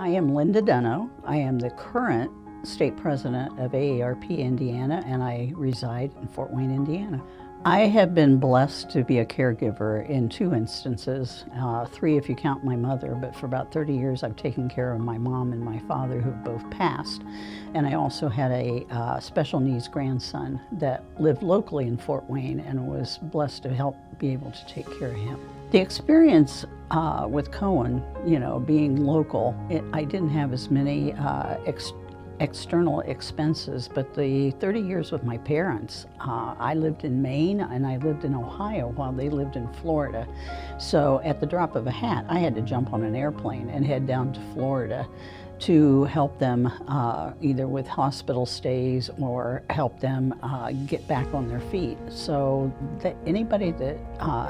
I am Linda Dunno. I am the current state president of AARP Indiana, and I reside in Fort Wayne, Indiana. I have been blessed to be a caregiver in two instances, three if you count my mother, but for about 30 years I've taken care of my mom and my father who've both passed. And I also had a special needs grandson that lived locally in Fort Wayne and was blessed to help be able to take care of him. The experience with Cohen, being local, I didn't have as many external expenses, but the 30 years with my parents, I lived in Maine and I lived in Ohio while they lived in Florida. So at the drop of a hat, I had to jump on an airplane and head down to Florida to help them either with hospital stays or help them get back on their feet. So that anybody that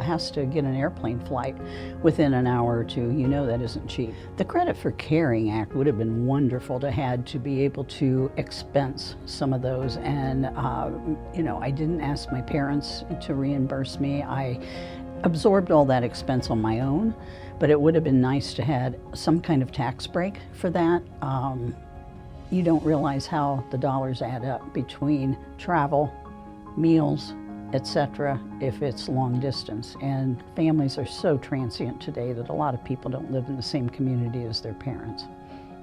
has to get an airplane flight within an hour or two, that isn't cheap. The Credit for Caring Act would have been wonderful to have to be able to expense some of those. And I didn't ask my parents to reimburse me. I absorbed all that expense on my own, but it would have been nice to have some kind of tax break for that. You don't realize how the dollars add up between travel, meals, etc. if it's long distance. And families are so transient today that a lot of people don't live in the same community as their parents.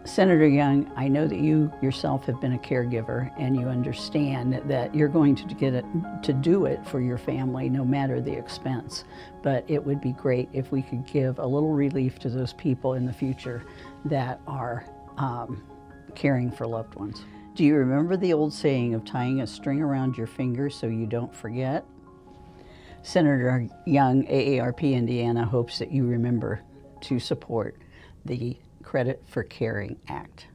Senator Young, I know that you yourself have been a caregiver and you understand that you're going to do it for your family no matter the expense. But it would be great if we could give a little relief to those people in the future that are caring for loved ones. Do you remember the old saying of tying a string around your finger so you don't forget? Senator Young, AARP Indiana, hopes that you remember to support the Credit for Caring Act.